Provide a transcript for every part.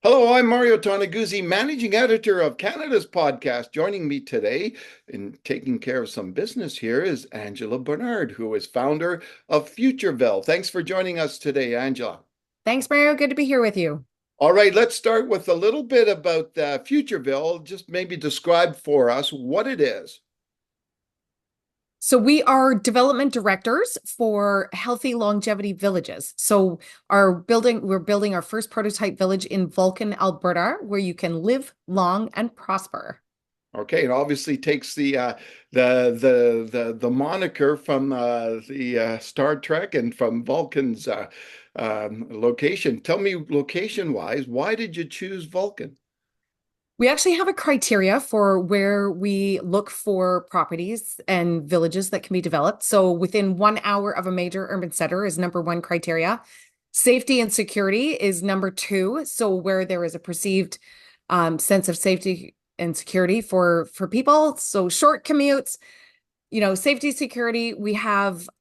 Hello, I'm Mario Toneguzzi, managing editor of Canada's podcast. Joining me today in taking care of some business here is Angela Bernard, who is founder of FuturVille. Thanks for joining us today, Angela. Thanks, Mario. Good to be here with you. All right, let's start with a little bit about FuturVille. Just maybe describe for us what it is. So we are development directors for healthy longevity villages. So we're building our first prototype village in Vulcan, Alberta, where you can live long and prosper. Okay, it obviously takes the moniker from the Star Trek and from Vulcan's location. Tell me, location-wise, why did you choose Vulcan? We actually have a criteria for where we look for properties and villages that can be developed. So within 1 hour of a major urban center is number one criteria. Safety and security is number two. So where there is a perceived sense of safety and security for people. So short commutes, safety, security. We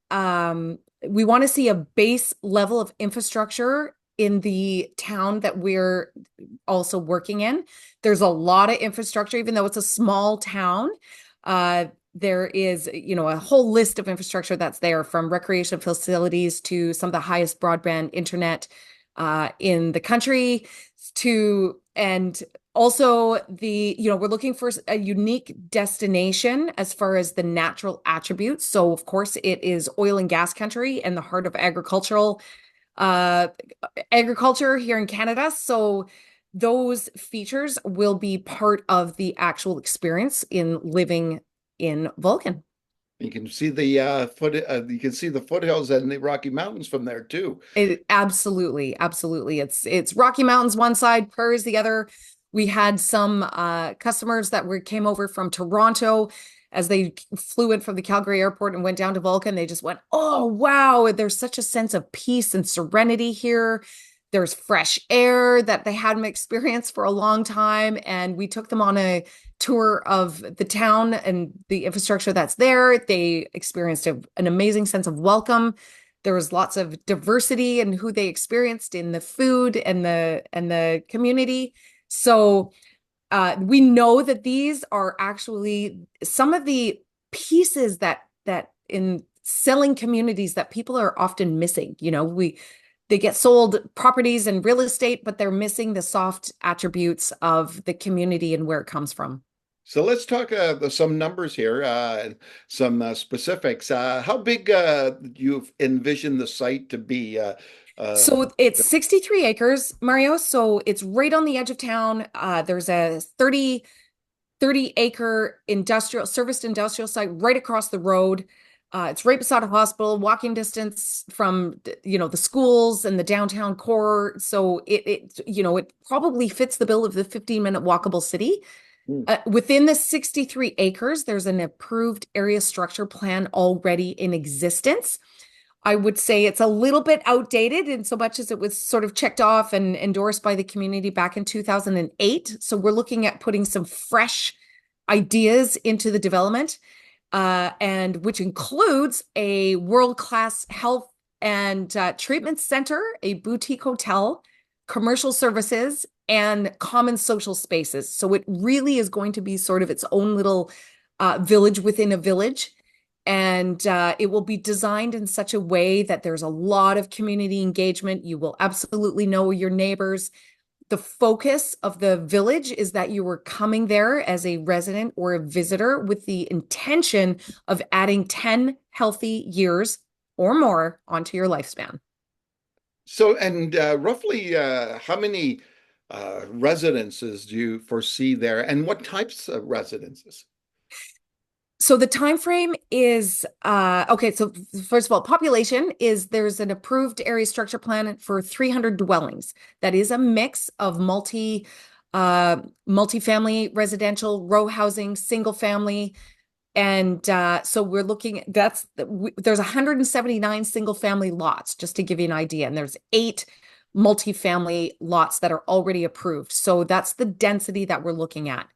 want to see a base level of infrastructure in the town that we're also working in. There's a lot of infrastructure, even though it's a small town. There is, a whole list of infrastructure that's there, from recreation facilities to some of the highest broadband internet in the country and also we're looking for a unique destination as far as the natural attributes. So of course it is oil and gas country and the heart of agriculture here in Canada. So those features will be part of the actual experience in living in Vulcan. You can see you can see the foothills and the Rocky Mountains from there too. Absolutely, absolutely. It's Rocky Mountains one side, prairies the other. We had some customers that came over from Toronto as they flew in from the Calgary airport and went down to Vulcan. They just went, "Oh, wow, there's such a sense of peace and serenity here. There's fresh air that they hadn't experienced for a long time." And we took them on a tour of the town and the infrastructure that's there. They experienced an amazing sense of welcome. There was lots of diversity in who they experienced in the food and the community. So we know that these are actually some of the pieces that in selling communities that people are often missing. They get sold properties and real estate, but they're missing the soft attributes of the community and where it comes from. So let's talk some numbers here, some specifics. How big do you envision the site to be? Uh, So it's 63 acres, Mario. So it's right on the edge of town. There's a 30-acre serviced industrial site right across the road. It's right beside a hospital, walking distance from the schools and the downtown core. So it probably fits the bill of the 15-minute walkable city. hmm. Within the 63 acres, there's an approved area structure plan already in existence. I would say it's a little bit outdated in so much as it was sort of checked off and endorsed by the community back in 2008. So we're looking at putting some fresh ideas into the development, and which includes a world-class health and treatment center, a boutique hotel, commercial services, and common social spaces. So it really is going to be sort of its own little village within a village. And it will be designed in such a way that there's a lot of community engagement. You will absolutely know your neighbors. The focus of the village is that you were coming there as a resident or a visitor with the intention of adding 10 healthy years or more onto your lifespan. So, and roughly how many residences do you foresee there, and what types of residences? So the time frame is okay. So first of all, population is there's an approved area structure plan for 300 dwellings. That is a mix of multifamily, residential, row housing, single family, and so we're looking. There's 179 single family lots, just to give you an idea, and there's 8 multifamily lots that are already approved. So that's the density that we're looking at.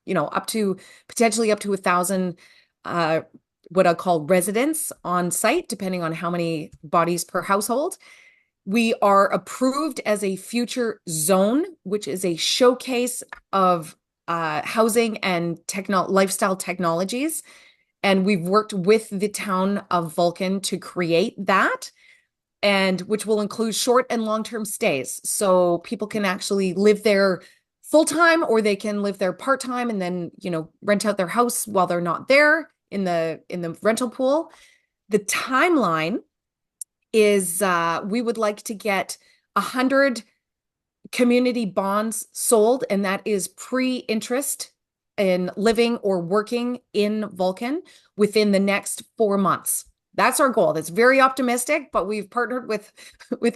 Potentially up to 1,000 uh, what I call residents on site, depending on how many bodies per household. We are approved as a future zone, which is a showcase of housing and lifestyle technologies. And we've worked with the town of Vulcan to create that, and which will include short and long-term stays. So people can actually live there full time, or they can live there part time and then, rent out their house while they're not there in the rental pool. The timeline is we would like to get 100 community bonds sold, and that is pre-interest in living or working in Vulcan within the next 4 months. That's our goal. That's very optimistic, but we've partnered with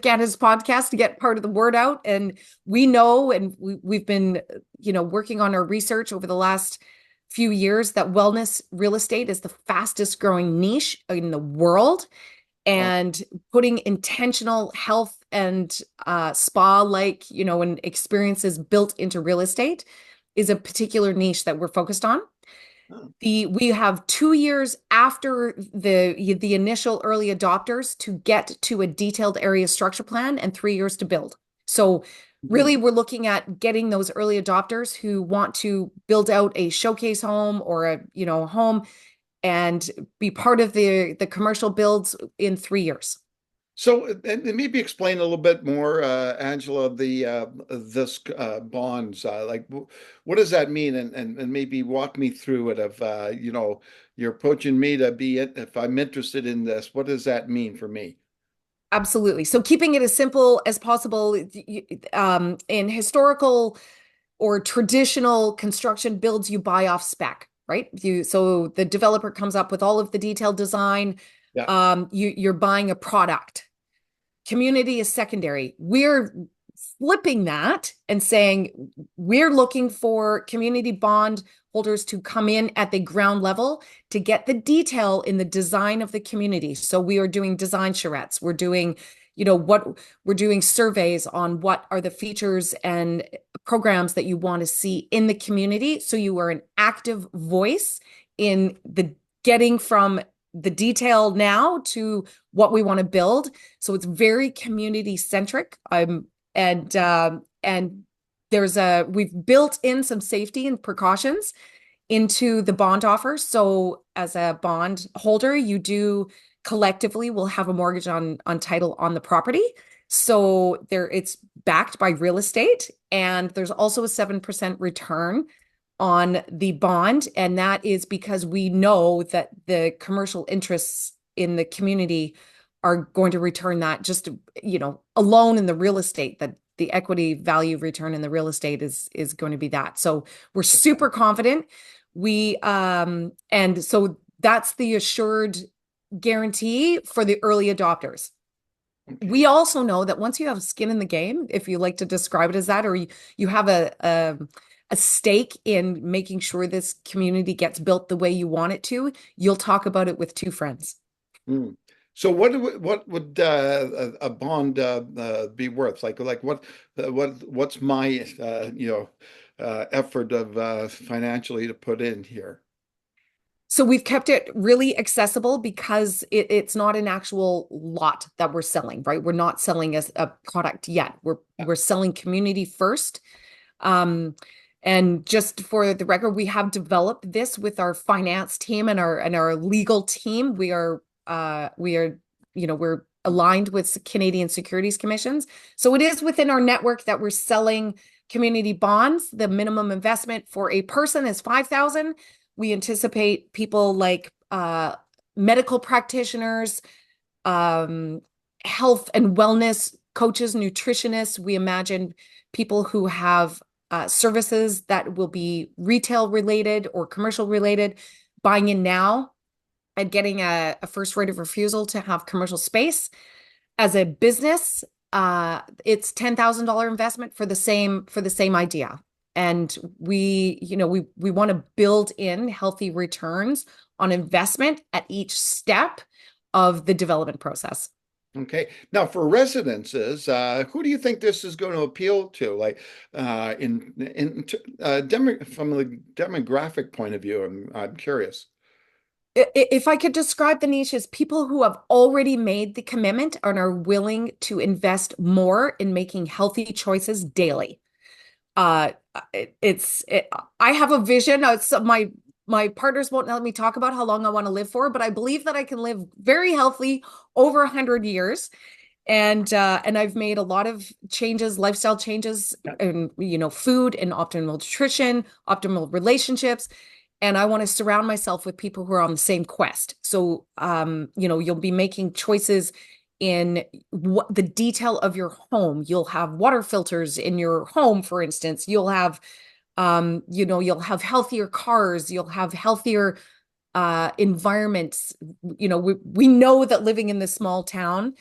Canada's podcast to get part of the word out. And we know, and we've been, working on our research over the last few years, that wellness real estate is the fastest growing niche in the world. Oh, And putting intentional health and spa and experiences built into real estate is a particular niche that we're focused on. oh, We have 2 years after the initial early adopters to get to a detailed area structure plan, and 3 years to build. So mhm. really, we're looking at getting those early adopters who want to build out a showcase home or a home and be part of the commercial builds in 3 years. So, and maybe explain a little bit more, Angela, the this bonds. What does that mean? And maybe walk me through it. Of you're approaching me to be it. If I'm interested in this, what does that mean for me? Absolutely. So keeping it as simple as possible, in historical or traditional construction builds, you buy off spec, right? So the developer comes up with all of the detailed design. Yeah. You're buying a product. Community is secondary. We're flipping that and saying we're looking for community bond holders to come in at the ground level to get the detail in the design of the community. So we are doing design charrettes. We're doing, what we're doing surveys on what are the features and programs that you want to see in the community. So you are an active voice in the getting from the detail now to what we want to build. So it's very community centric. And we've built in some safety and precautions into the bond offer. So as a bond holder, you do collectively will have a mortgage on title on the property. So it's backed by real estate, and there's also a 7% return on the bond. And that is because we know that the commercial interests in the community are going to return that, just, alone in the real estate, that the equity value return in the real estate is going to be that. So we're super confident. And so that's the assured guarantee for the early adopters. We Okay. also know that once you have skin in the game, if you like to describe it as that, or you have a stake in making sure this community gets built the way you want it to, you'll talk about it with two friends. Hmm. So what would a bond be worth? Like what's my effort of financially to put in here? So we've kept it really accessible because it's not an actual lot that we're selling, right? We're not selling a product yet. We're selling community first. Um, and just for the record, we have developed this with our finance team and our legal team. We're aligned with Canadian Securities Commissions. So it is within our network that we're selling community bonds. The minimum investment for a person is 5,000. We anticipate people like medical practitioners, health and wellness coaches, nutritionists. We imagine people who have services that will be retail related or commercial related, buying in now and getting a first right of refusal to have commercial space. As a business, it's $10,000 investment for the same idea. And we want to build in healthy returns on investment at each step of the development process. Okay. Now, for residences, who do you think this is going to appeal to? Like, from the demographic point of view, I'm curious. If I could describe the niche as people who have already made the commitment and are willing to invest more in making healthy choices daily. Uh, I have a vision. My partners won't let me talk about how long I want to live for, but I believe that I can live very healthy over 100 years. And I've made a lot of changes, lifestyle changes, and food and optimal nutrition, optimal relationships. And I want to surround myself with people who are on the same quest. So, you'll be making choices in what the detail of your home. You'll have water filters in your home, for instance. You'll have healthier cars. You'll have healthier environments. We know that living in this small town,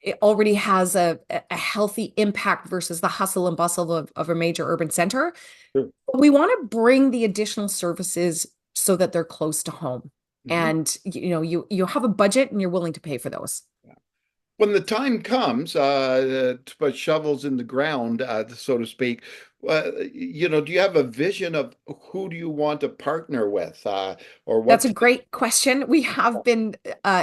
it already has a healthy impact versus the hustle and bustle of a major urban center. Sure. We want to bring the additional services so that they're close to home. Mhm. And you have a budget and you're willing to pay for those. When the time comes to put shovels in the ground, so to speak, do you have a vision of who do you want to partner with, or That's what? a great question. We have been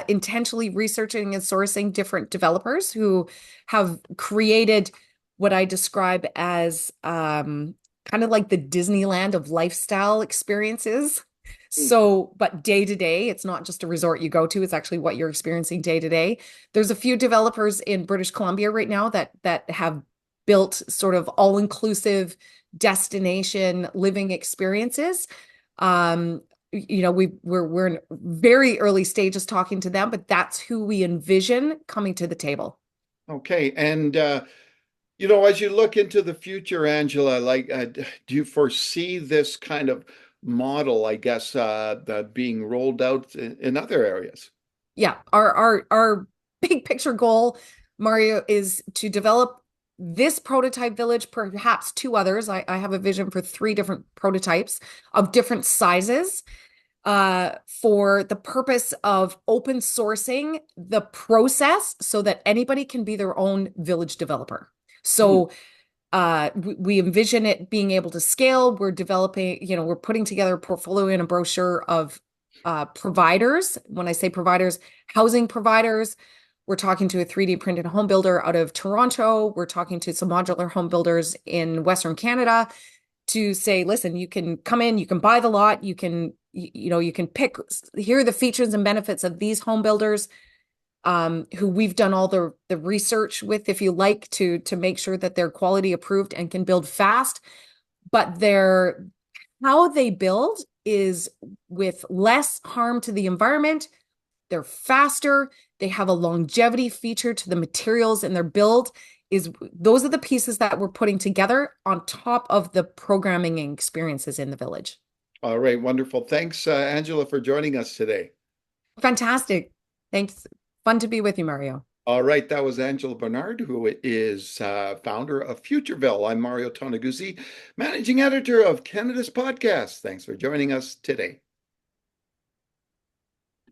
intentionally researching and sourcing different developers who have created what I describe as kind of like the Disneyland of lifestyle experiences. So, but day to day, it's not just a resort you go to, it's actually what you're experiencing day to day. There's a few developers in British Columbia right now that have built sort of all-inclusive destination living experiences. Um, we're in very early stages talking to them, but that's who we envision coming to the table. Okay, and as you look into the future, Angela, like, do you foresee this kind of model, I guess, that being rolled out in other areas? Yeah, our big picture goal, Mario, is to develop this prototype village, perhaps two others. I have a vision for three different prototypes of different sizes for the purpose of open sourcing the process so that anybody can be their own village developer. Hmm. So we envision it being able to scale. We're developing, we're putting together a portfolio and a brochure of providers. When I say providers, housing providers. We're talking to a 3D printed home builder out of Toronto. We're talking to some modular home builders in Western Canada to say, listen, you can come in, you can buy the lot, you can pick, here are the features and benefits of these home builders who we've done all the research with, if you like, to make sure that they're quality approved and can build fast. But how they build is with less harm to the environment. They're faster. They have a longevity feature to the materials in their build. Those are the pieces that we're putting together on top of the programming and experiences in the village. All right, wonderful. Thanks, Angela, for joining us today. Fantastic. Thanks. Fun to be with you, Mario. All right, that was Angela Bernard, who is founder of FuturVille. I'm Mario Toneguzzi, managing editor of Canada's podcast. Thanks for joining us today.